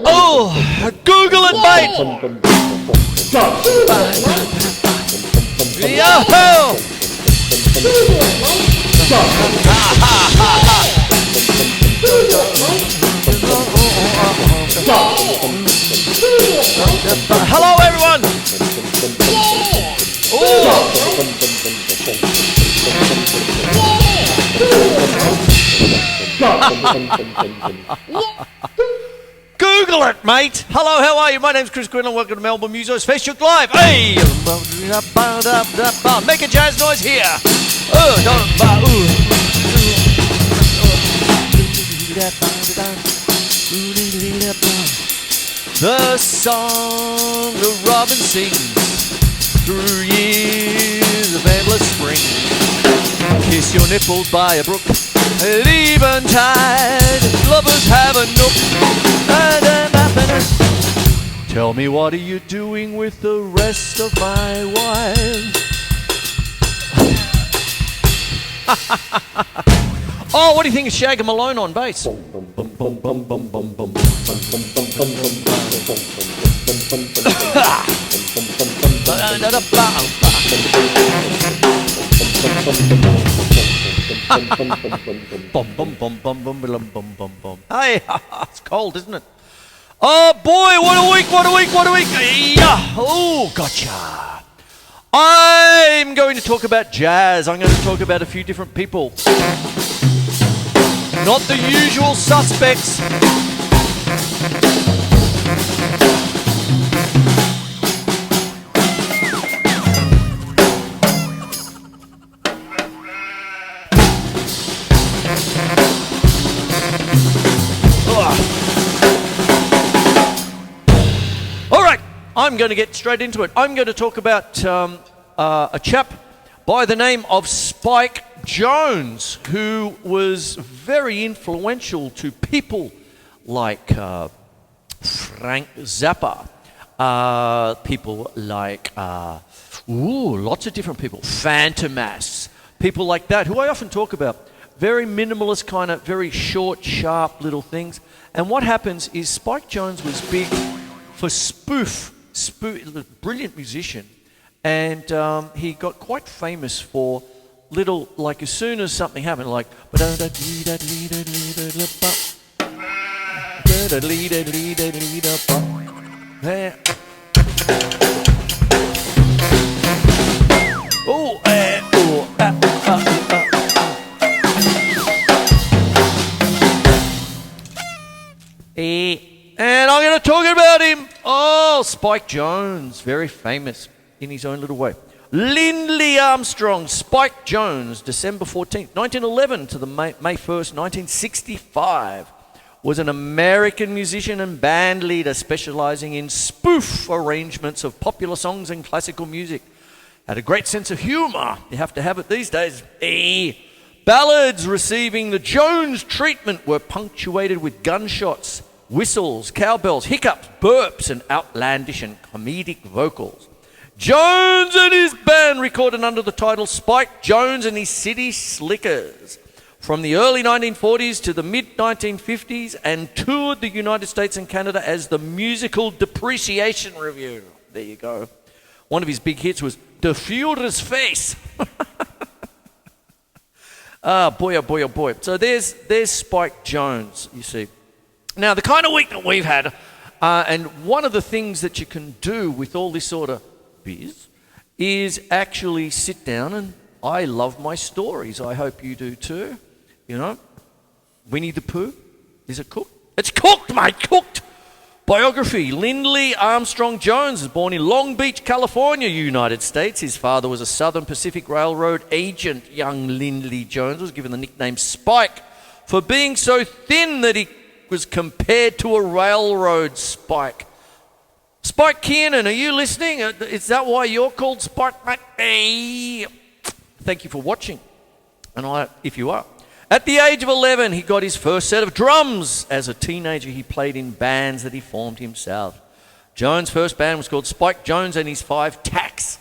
Oh, Google it, mate! Yo-ho! Hello, everyone! Google it, mate. Hello, how are you? My name's Chris Quinlan. Welcome to Melbourne Musos Facechook Live. Hey! Make a jazz noise here. The song the robin sings through years of endless spring. Kiss your nipples by a brook at eventide. Lovers have a nook. Tell me, what are you doing with the rest of my wine? Oh, what do you think of Shaggy Malone on bass? Hey, it's cold, isn't it? Oh boy, what a week, what a week, what a week. Yeah. Oh, gotcha. I'm going to talk about jazz. I'm going to talk about a few different people. Not the usual suspects. All right, I'm going to get straight into it. I'm going to talk about a chap by the name of Spike Jones, who was very influential to people like Frank Zappa, people like, lots of different people, Fantomas, people like that, who I often talk about. Very minimalist kind of, very short, sharp little things. And what happens is Spike Jones was big for spoof, brilliant musician. And he got quite famous for little, like as soon as something happened, like and I'm going to talk about him. Oh, Spike Jones, very famous in his own little way. Lindley Armstrong, Spike Jones, December 14th, 1911 to the May 1st, 1965, was an American musician and band leader specializing in spoof arrangements of popular songs and classical music. Had a great sense of humor. You have to have it these days. Ballads receiving the Jones treatment were punctuated with gunshots, whistles, cowbells, hiccups, burps, and outlandish and comedic vocals. Jones and his band recorded under the title Spike Jones and his City Slickers from the early 1940s to the mid-1950s and toured the United States and Canada as the Musical Depreciation Review. There you go. One of his big hits was The Führer's Face. Boy, oh boy, oh boy. So there's Spike Jones, you see. Now, the kind of week that we've had, and one of the things that you can do with all this sort of biz is actually sit down, and I love my stories. I hope you do too. You know, Winnie the Pooh, is it cooked? It's cooked, mate, cooked. Biography. Lindley Armstrong Jones was born in Long Beach, California, United States. His father was a Southern Pacific Railroad agent. Young Lindley Jones was given the nickname Spike for being so thin that he was compared to a railroad spike. Spike Kiernan, are you listening? Is that why you're called Spike, mate? Hey. Thank you for watching, and if you are. At the age of 11, he got his first set of drums. As a teenager, he played in bands that he formed himself. Jones' first band was called Spike Jones and his 5 Tacks.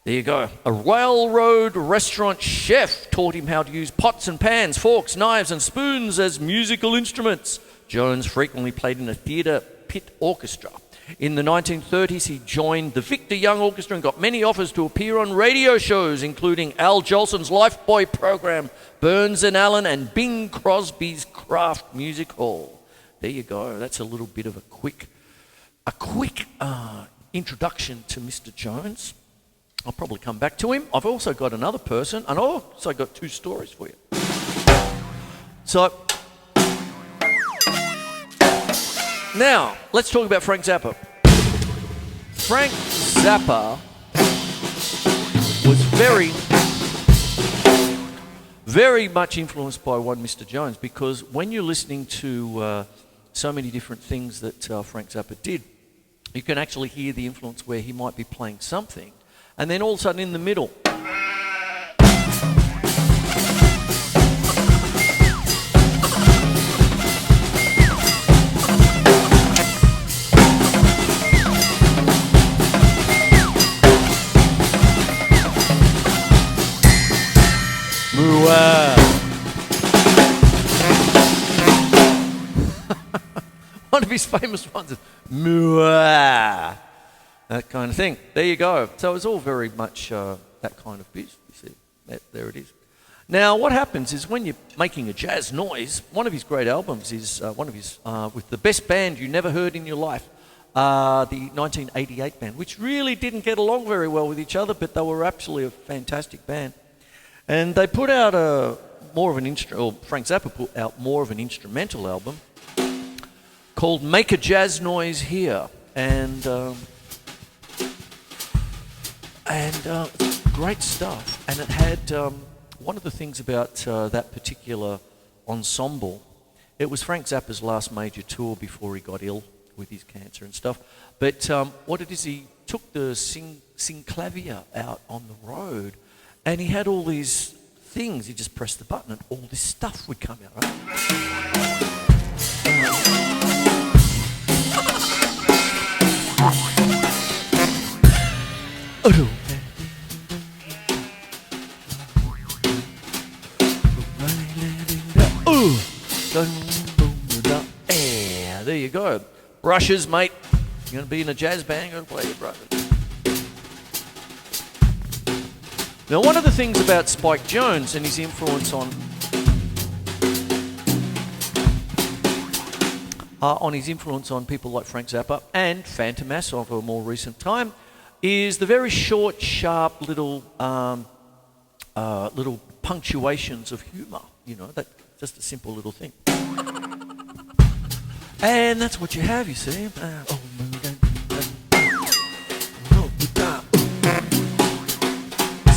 There you go. A railroad restaurant chef taught him how to use pots and pans, forks, knives and spoons as musical instruments. Jones frequently played in a theatre pit orchestra. In the 1930s, he joined the Victor Young Orchestra and got many offers to appear on radio shows, including Al Jolson's Lifeboy program, Burns and Allen, and Bing Crosby's Craft Music Hall. There you go. That's a little bit of a quick introduction to Mr. Jones. I'll probably come back to him. I've also got another person, and I've also got 2 stories for you. So, now, let's talk about Frank Zappa. Frank Zappa was very much influenced by one Mr. Jones, because when you're listening to so many different things that Frank Zappa did, you can actually hear the influence where he might be playing something, and then all of a sudden in the middle, one of his famous ones is Mwah, that kind of thing. There you go. So it's all very much that kind of biz. You see, there it is. Now, what happens is when you're making a jazz noise, one of his great albums is with the best band you never heard in your life, the 1988 band, which really didn't get along very well with each other, but they were absolutely a fantastic band. And they put out Frank Zappa put out more of an instrumental album called Make a Jazz Noise Here. And great stuff. And it had, one of the things about that particular ensemble, it was Frank Zappa's last major tour before he got ill with his cancer and stuff. But what it is, he took the synclavier out on the road, and he had all these things. He just pressed the button and all this stuff would come out, right? Yeah, there you go. Brushes, mate. You're going to be in a jazz band, you're going to play your brushes. Now, one of the things about Spike Jones and his influence on people like Frank Zappa and Fantomas of a more recent time is the very short, sharp little punctuations of humour. You know, that just a simple little thing. And that's what you have, you see.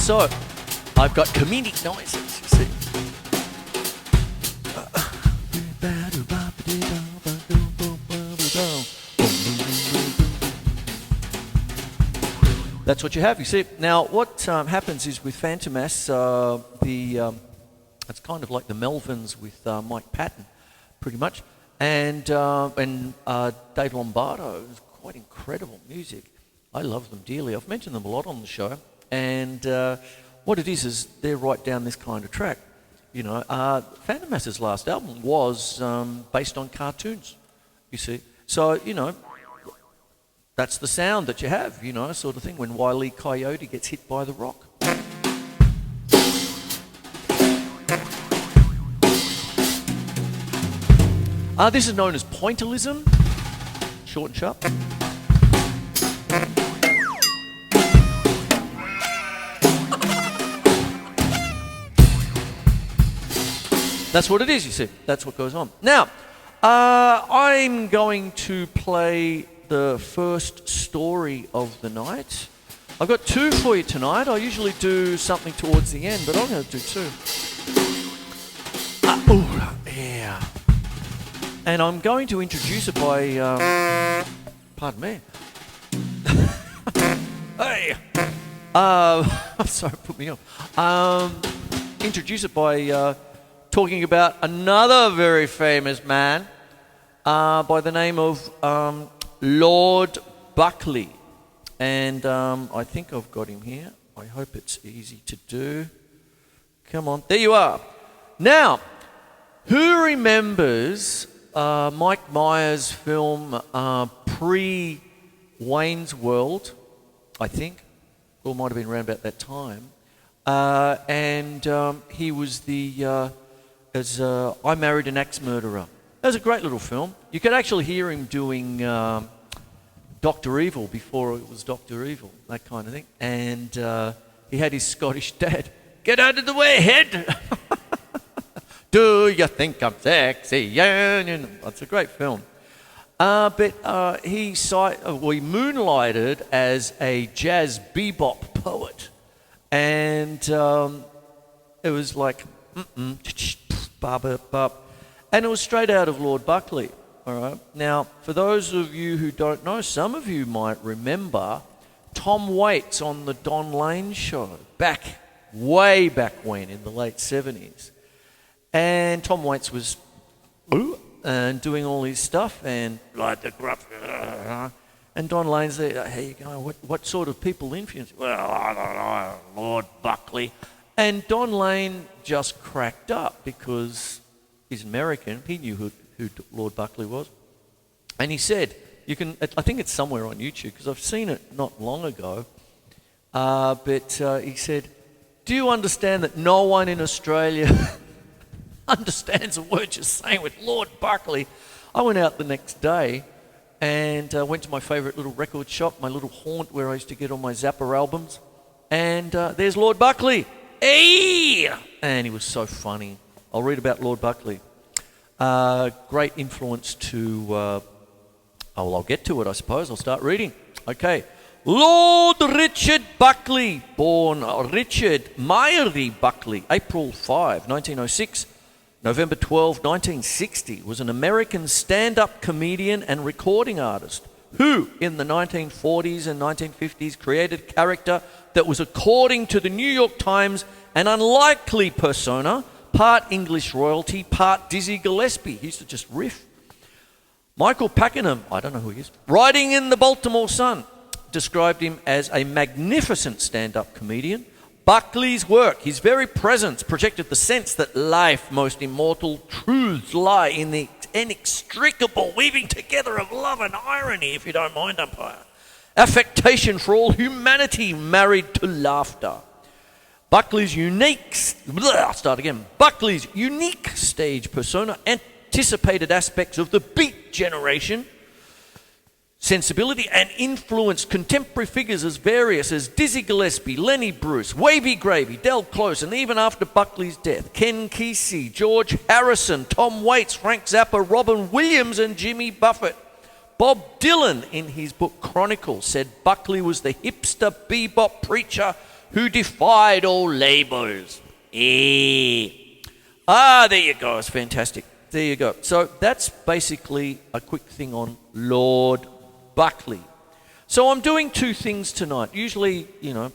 So, I've got comedic noises, you see. That's what you have, you see. Now, what happens is with Fantomas, it's kind of like the Melvins with Mike Patton, pretty much. And Dave Lombardo is quite incredible music. I love them dearly. I've mentioned them a lot on the show. And what it is they're right down this kind of track. You know, Fantomas' last album was based on cartoons, you see. So, you know, that's the sound that you have, you know, sort of thing, when Wile E. Coyote gets hit by the rock. This is known as pointillism, short and sharp. That's what it is, you see. That's what goes on. Now, I'm going to play the first story of the night. I've got 2 for you tonight. I usually do something towards the end, but I'm going to do 2. And I'm going to introduce it by... pardon me. Hey! Sorry, put me off. Introduce it by talking about another very famous man by the name of Lord Buckley. And I think I've got him here. I hope it's easy to do. Come on, there you are. Now, who remembers Mike Myers' film pre-Wayne's World, I think, or might have been around about that time, and he was I Married an Axe Murderer. That was a great little film. You could actually hear him doing Dr. Evil before it was Dr. Evil, that kind of thing. And he had his Scottish dad, "Get out of the way, head!" "Do you think I'm sexy?" Yeah, you know, it's a great film. But he moonlighted as a jazz bebop poet. And it was like, and it was straight out of Lord Buckley. All right. Now, for those of you who don't know, some of you might remember Tom Waits on the Don Lane show, way back when, in the late 70s. And Tom Waits was and doing all his stuff, and like the gruff, and Don Lane's there. "How you going? What sort of people influence you?" "Well, I don't know, Lord Buckley." And Don Lane just cracked up because he's American. He knew who Lord Buckley was, and he said, "You can." I think it's somewhere on YouTube because I've seen it not long ago. But he said, "Do you understand that no one in Australia understands a word you're saying with Lord Buckley?" I went out the next day and went to my favourite little record shop, my little haunt where I used to get all my Zappa albums. And there's Lord Buckley. Hey! And he was so funny. I'll read about Lord Buckley. Great influence to... I'll get to it, I suppose. I'll start reading. Okay. Lord Richard Buckley, born Richard Myery Buckley, April 5, 1906. November 12, 1960, was an American stand-up comedian and recording artist who, in the 1940s and 1950s, created a character that was, according to the New York Times, an unlikely persona, part English royalty, part Dizzy Gillespie. He used to just riff. Michael Pakenham, I don't know who he is, writing in the Baltimore Sun, described him as a magnificent stand-up comedian. Buckley's work, his very presence, projected the sense that life's most immortal truths lie in the inextricable weaving together of love and irony, if you don't mind, umpire. Affectation for all humanity married to laughter. Buckley's unique stage persona anticipated aspects of the Beat Generation sensibility and influenced contemporary figures as various as Dizzy Gillespie, Lenny Bruce, Wavy Gravy, Del Close, and even after Buckley's death, Ken Kesey, George Harrison, Tom Waits, Frank Zappa, Robin Williams, and Jimmy Buffett. Bob Dylan, in his book Chronicles, said Buckley was the hipster bebop preacher who defied all labels. There you go. It's fantastic. There you go. So that's basically a quick thing on Lord Buckley. So I'm doing two things tonight. Usually, I'm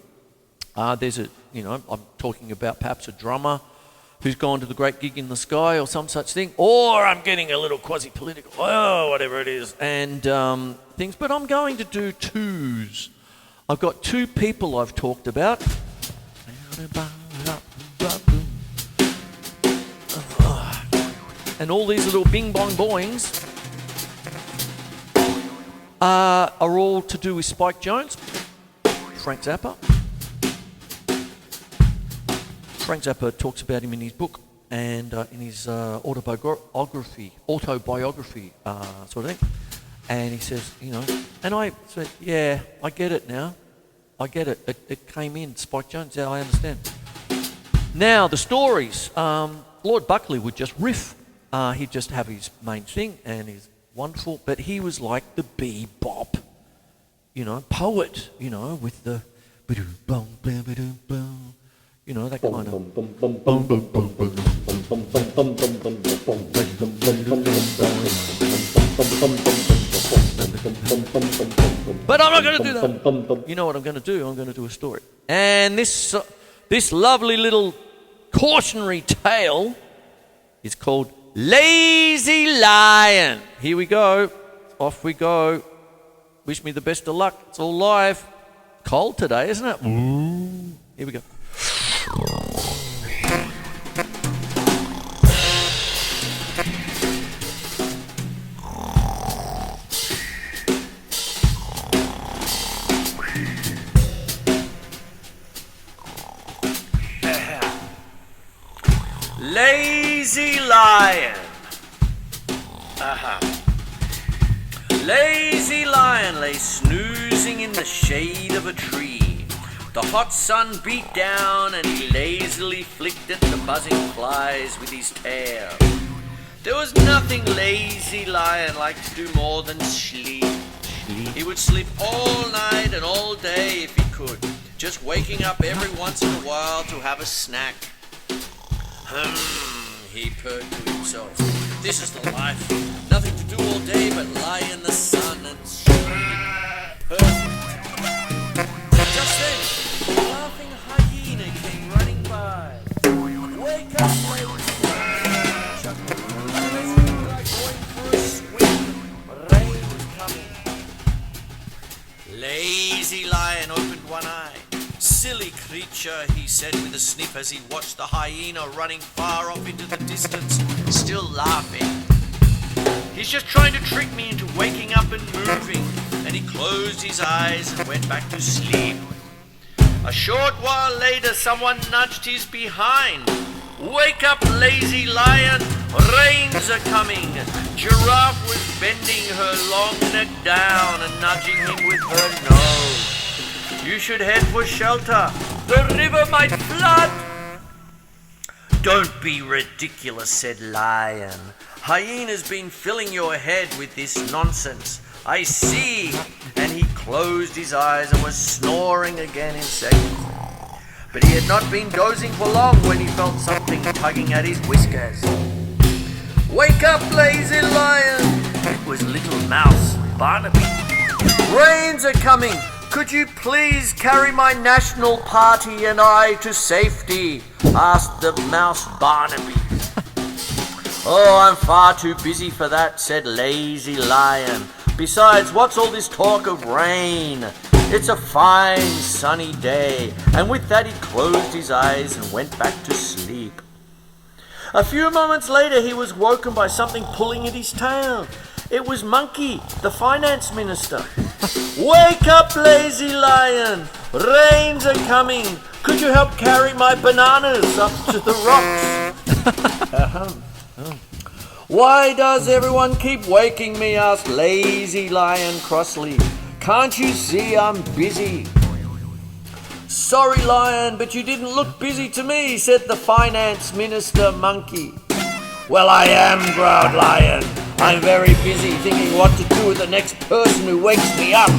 talking about perhaps a drummer who's gone to the great gig in the sky or some such thing, or I'm getting a little quasi-political, whatever it is, and things. But I'm going to do twos. I've got two people I've talked about. And all these little bing-bong boings are all to do with Spike Jones, Frank Zappa. Frank Zappa talks about him in his book and in his autobiography sort of thing. And he says, and I said, yeah, I get it now. I get it. It came in, Spike Jones. Yeah, I understand. Now, the stories. Lord Buckley would just riff. He'd just have his main thing, and he's wonderful. But he was like the bebop, poet, with the that kind of. But I'm not going to do that. You know what I'm going to do? I'm going to do a story. And this lovely little cautionary tale is called Lazy Lion. Here we go. Off we go. Wish me the best of luck. It's all live. Cold today, isn't it? Here we go. Lazy Lion. Lazy Lion lay snoozing in the shade of a tree. The hot sun beat down and he lazily flicked at the buzzing flies with his tail. There was nothing Lazy Lion liked to do more than sleep. He would sleep all night and all day if he could, just waking up every once in a while to have a snack. He purred to himself. This is the life. Nothing to do all day but lie in the sun and sleep. Perfect. Just then, a laughing hyena came running by. Wake up, Lazy Lion, chuckled. Let's look like going for a swim. Rain is coming. Lazy Lion opened one eye. Silly creature, he said with a sniff as he watched the hyena running far off into the distance, still laughing. He's just trying to trick me into waking up and moving. And he closed his eyes and went back to sleep. A short while later, someone nudged his behind. Wake up, Lazy Lion, rains are coming. Giraffe was bending her long neck down and nudging him with her nose. You should head for shelter. The river might flood. Don't be ridiculous, said Lion. Hyena's been filling your head with this nonsense. I see. And he closed his eyes and was snoring again in seconds. But he had not been dozing for long when he felt something tugging at his whiskers. Wake up, Lazy Lion. It was little mouse Barnaby. Rains are coming. Could you please carry my national party and I to safety? Asked the mouse Barnaby. Oh, I'm far too busy for that, said Lazy Lion. Besides, what's all this talk of rain? It's a fine sunny day. And with that he closed his eyes and went back to sleep. A few moments later he was woken by something pulling at his tail. It was Monkey, the finance minister. Wake up, Lazy Lion! Rains are coming! Could you help carry my bananas up to the rocks? Why does everyone keep waking me? Asked Lazy Lion crossly. Can't you see I'm busy? Sorry, Lion, but you didn't look busy to me, said the finance minister Monkey. Well, I am, growled Lion. I'm very busy thinking what to do with the next person who wakes me up.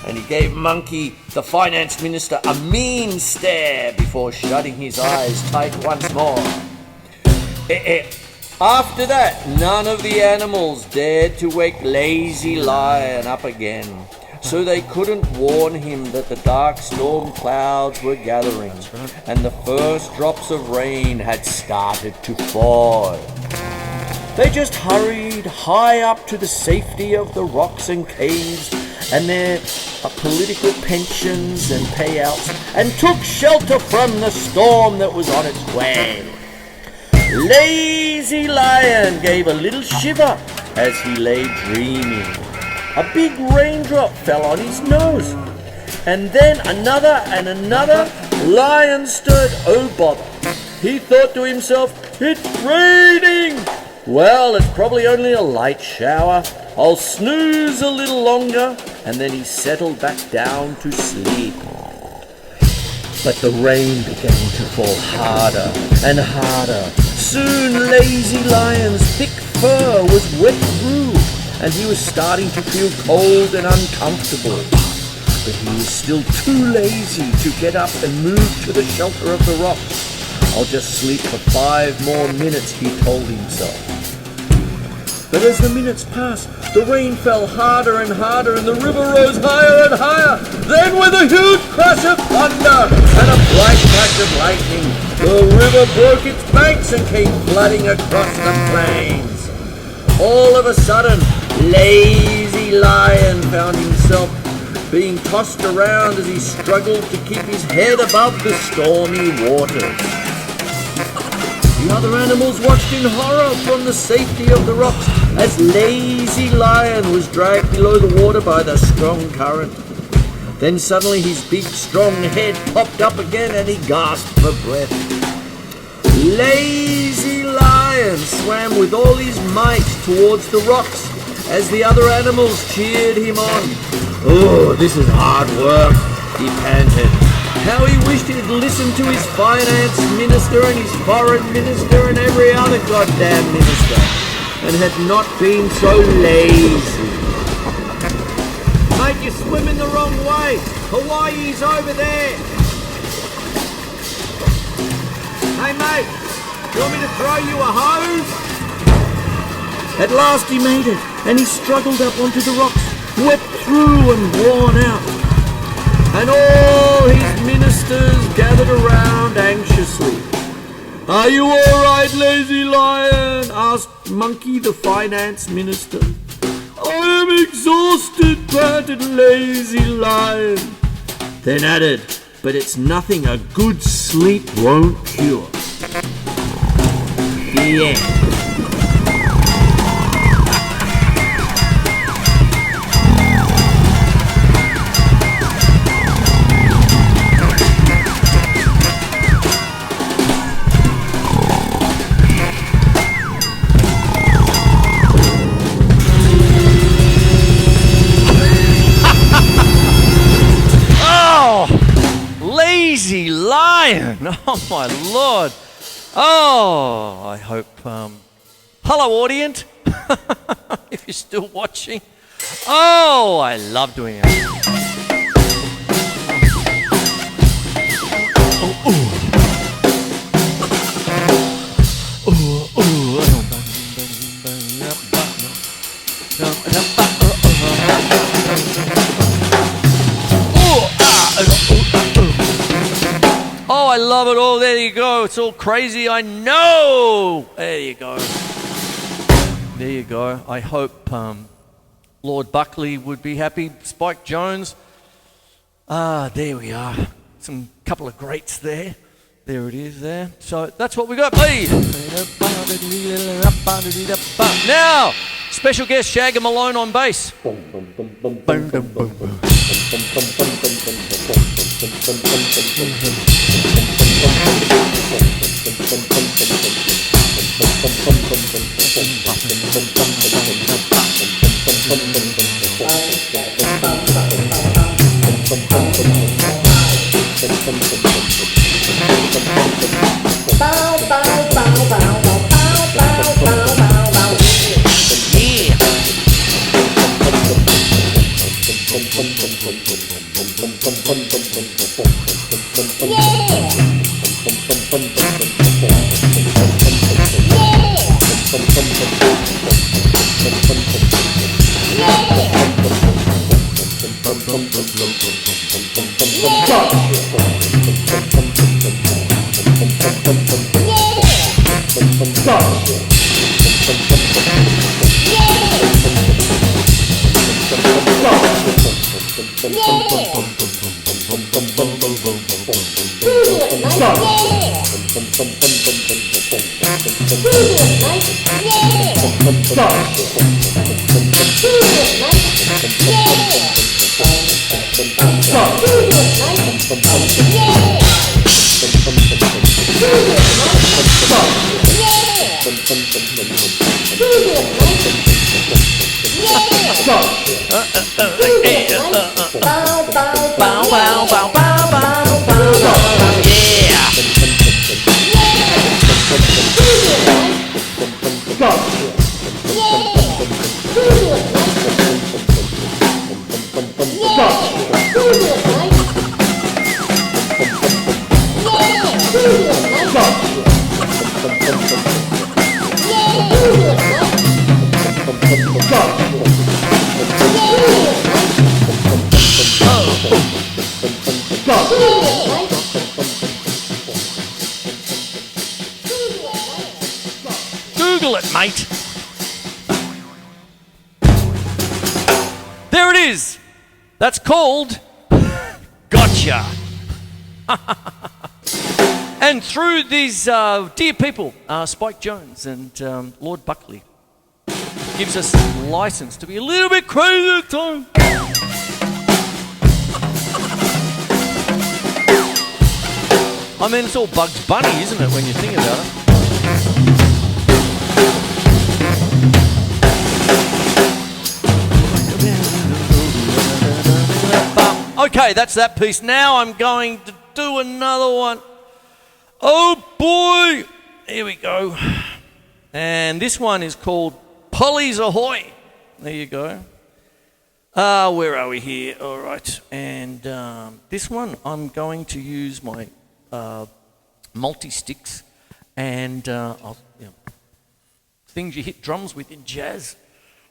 And he gave Monkey, the finance minister, a mean stare before shutting his eyes tight once more. After that, none of the animals dared to wake Lazy Lion up again, so they couldn't warn him that the dark storm clouds were gathering, and the first drops of rain had started to fall. They just hurried high up to the safety of the rocks and caves and their political pensions and payouts, and took shelter from the storm that was on its way. Lazy Lion gave a little shiver as he lay dreaming. A big raindrop fell on his nose, and then another and another. Lion stirred, oh bother. He thought to himself, it's raining! Well, it's probably only a light shower. I'll snooze a little longer. And then he settled back down to sleep. But the rain began to fall harder and harder. Soon Lazy Lion's thick fur was wet through, and he was starting to feel cold and uncomfortable. But he was still too lazy to get up and move to the shelter of the rocks. I'll just sleep for 5 more minutes, he told himself. But as the minutes passed, the rain fell harder and harder and the river rose higher and higher. Then with a huge crash of thunder and a bright flash of lightning, the river broke its banks and came flooding across the plains. All of a sudden, Lazy Lion found himself being tossed around as he struggled to keep his head above the stormy waters. The other animals watched in horror from the safety of the rocks as Lazy Lion was dragged below the water by the strong current. Then suddenly his big strong head popped up again and he gasped for breath. Lazy Lion swam with all his might towards the rocks as the other animals cheered him on. "Oh, this is hard work," he panted. How he wished he'd listened to his finance minister and his foreign minister and every other goddamn minister, and had not been so lazy. "Mate, you're swimming the wrong way. Hawaii's over there." "Hey mate, you want me to throw you a hose?" At last he made it, and he struggled up onto the rocks, wet through and worn out. And all his ministers gathered around anxiously. "Are you all right, Lazy Lion?" asked Monkey the finance minister. "I am exhausted," panted Lazy Lion. Then added, "But it's nothing a good sleep won't cure." The end. Lazy Lion! Oh my lord! Oh, I hope. Hello, audience. If you're still watching. Oh, I love doing it. Oh, I love it all. There you go. It's all crazy. I know. There you go. There you go. I hope Lord Buckley would be happy. Spike Jones. There we are. Some couple of greats there. There it is there. So that's what we got, please. Now, special guest Shagger Malone on bass. Yeah! Google it, mate. There it is. That's called Gotcha. And through these dear people, Spike Jones and Lord Buckley, gives us license to be a little bit crazy at times. I mean, it's all Bugs Bunny, isn't it, when you think about it? Okay, that's that piece. Now I'm going to do another one. Oh boy! Here we go. And this one is called Polly's Ahoy. There you go. Where are we here? All right. And this one, I'm going to use my multi-sticks and things you hit drums with in jazz.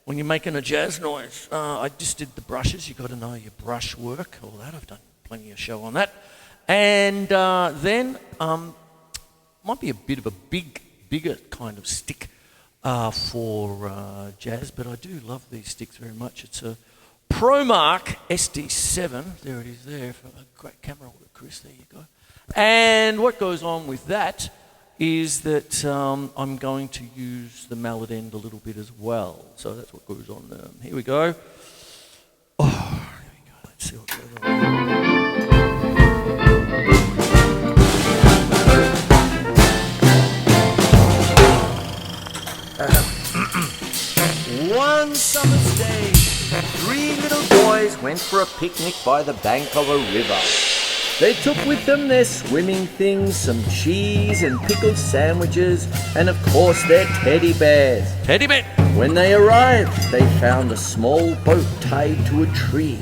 When you're making a jazz noise, I just did the brushes. You've got to know your brush work, all that. I've done plenty of show on that. And then might be a bit of a bigger kind of stick for jazz, but I do love these sticks very much. It's a ProMark SD7. There it is there. For a great camera work, Chris. There you go. And what goes on with that is that I'm going to use the mallet end a little bit as well. So that's what goes on there. Here we go. Oh, here we go. Let's see what goes on. One summer's day, 3 little boys went for a picnic by the bank of a river. They took with them their swimming things, some cheese and pickled sandwiches, and of course their teddy bears. Teddy bear! When they arrived, they found a small boat tied to a tree.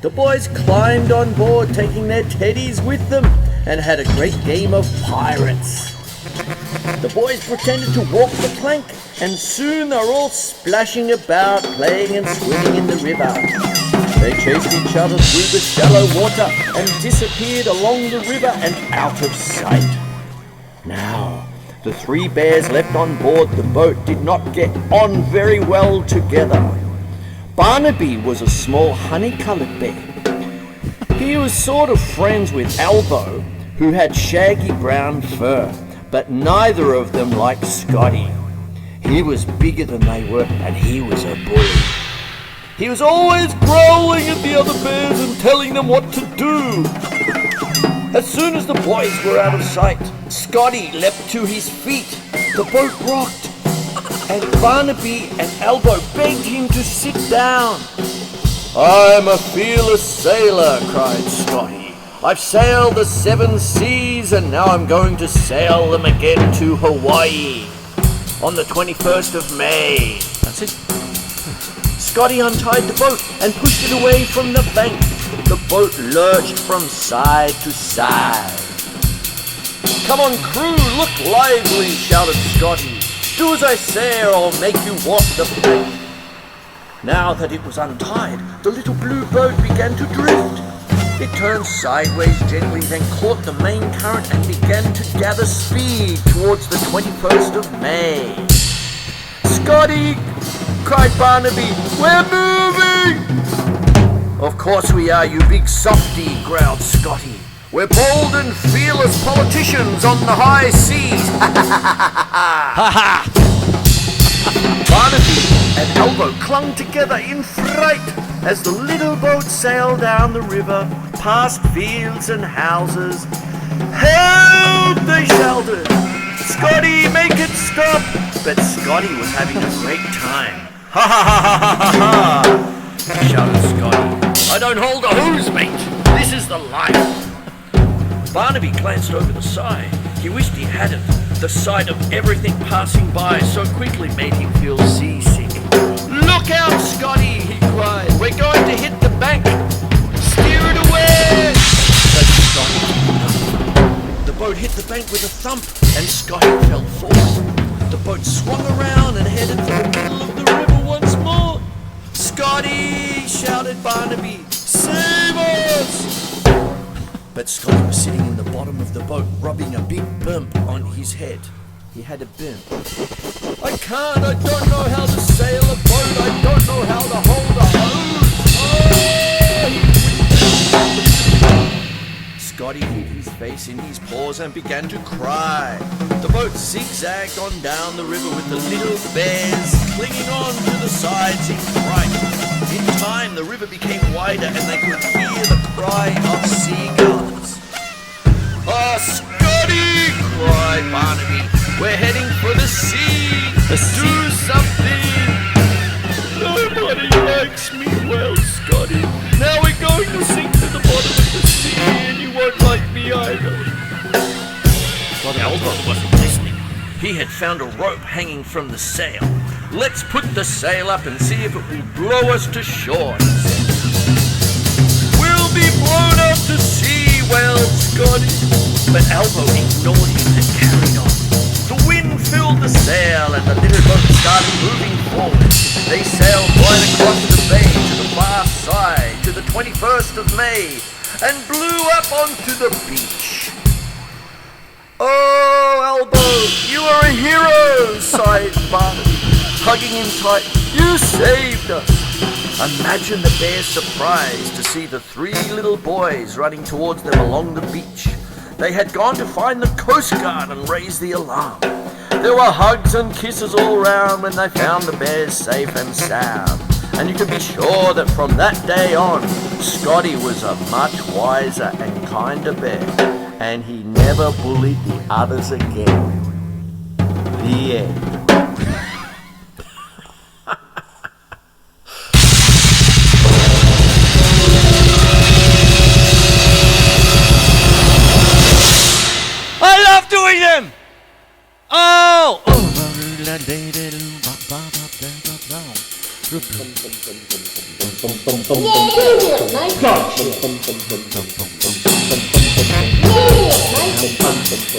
The boys climbed on board, taking their teddies with them, and had a great game of pirates. The boys pretended to walk the plank, and soon they were all splashing about, playing and swimming in the river. They chased each other through the shallow water and disappeared along the river and out of sight. Now, the 3 bears left on board the boat did not get on very well together. Barnaby was a small honey-coloured bear. He was sort of friends with Albo, who had shaggy brown fur, but neither of them liked Scotty. He was bigger than they were, and he was a bully. He was always growling at the other bears and telling them what to do. As soon as the boys were out of sight, Scotty leapt to his feet. The boat rocked, and Barnaby and Albo begged him to sit down. "I'm a fearless sailor," cried Scotty. "I've sailed the 7 seas, and now I'm going to sail them again to Hawaii on the 21st of May. That's it. Scotty untied the boat and pushed it away from the bank. The boat lurched from side to side. "Come on, crew, look lively," shouted Scotty. "Do as I say or I'll make you walk the plank." Now that it was untied, the little blue boat began to drift. It turned sideways gently, then caught the main current and began to gather speed towards the 21st of May. "Scotty!" cried Barnaby, "we're moving!" "Of course we are, you big softy," growled Scotty. "We're bold and fearless politicians on the high seas." Ha ha! Barnaby and Albo clung together in fright as the little boat sailed down the river, past fields and houses. "Help!" they shouted. "Scotty, make it stop!" But Scotty was having a great time. "Ha ha ha ha ha ha!" shouted Scotty. "I don't hold a hose, mate. This is the life." Barnaby glanced over the side. He wished he hadn't. The sight of everything passing by so quickly made him feel seasick. "Look out, Scotty!" he cried. "We're going to hit the bank. Steer it away!" But Scotty didn't know. The boat hit the bank with a thump, and Scotty fell forward. The boat swung around and headed for the middle of the river once shouted Barnaby. Save us! But Scotty was sitting in the bottom of the boat, rubbing a big bump on his head. He had a bump. I can't, I don't know how to sail a boat, I don't know how to hold a hose. Oh! Scotty hid his face in his paws and began to cry. The boat zigzagged on down the river with the little bears clinging on to the sides in fright. In time, the river became wider and they could hear the cry of seagulls. Oh, Scotty, cried Barnaby. We're heading for the sea. Do something. Nobody likes me well, Scotty. Now we're going to sink to the bottom of the sea and you won't like me either. Elbow wasn't listening. He had found a rope hanging from the sail. Let's put the sail up and see if it will blow us to shore. We'll be blown out to sea, wailed Scotty. But Elbow ignored him and carried on. The wind filled the sail and the little boat started moving forward. They sailed right across the bay to the far side, to the 21st of May, and blew up onto the beach. Oh, Elbow, you are a hero, sighed Barnaby, hugging him tight. You saved us. Imagine the bear's surprise to see the three little boys running towards them along the beach. They had gone to find the Coast Guard and raise the alarm. There were hugs and kisses all round when they found the bears safe and sound. And you can be sure that from that day on, Scotty was a much wiser and kinder bear, and he never bullied the others again. The end. I love doing them! Oh!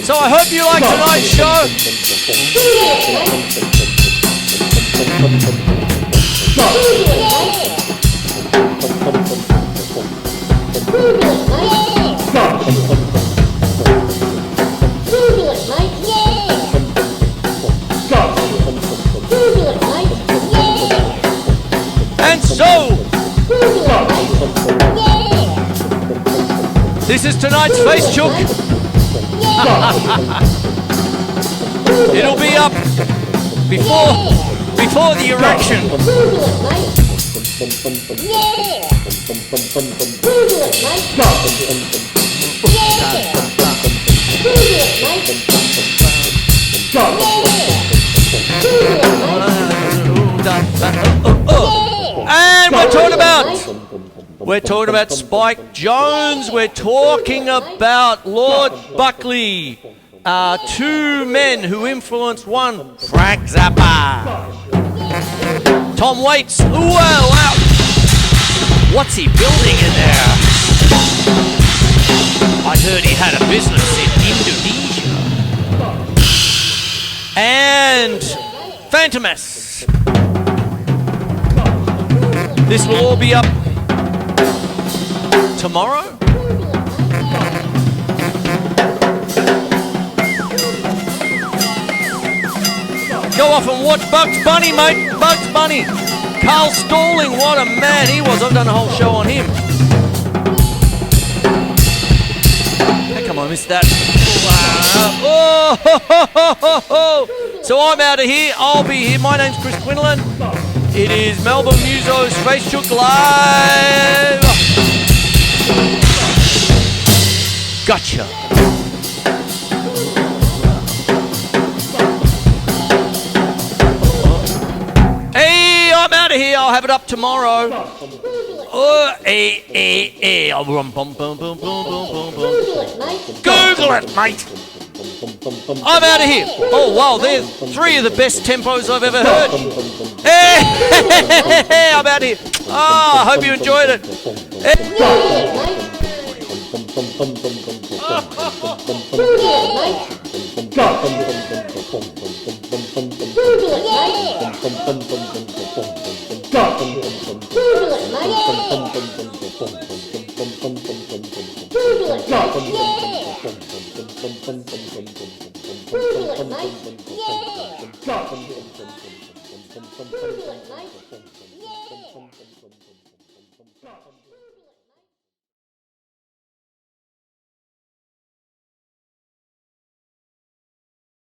So I hope you like tonight's show. And so, this is tonight's Facechook. It'll be up before the erection. And we're talking about Spike Jones. We're talking about Lord Buckley. Two men who influenced one, Frank Zappa. Tom Waits. Wow, wow. What's he building in there? I heard he had a business in Indonesia. And Fantomas. This will all be up tomorrow. Go off and watch Bugs Bunny, mate. Bugs Bunny. Carl Stalling, what a man he was. I've done a whole show on him. Hey, come on, I missed that. Wow. Oh, so I'm out of here. I'll be here. My name's Chris Quinlan. It is Melbourne Musos Facechook Live. Gotcha. Hey, I'm out of here. I'll have it up tomorrow. Google it, mate. I'm out of here. Oh, wow, they're three of the best tempos I've ever heard. Hey, I'm out of here. Oh, I hope you enjoyed it. Hey. Yeah.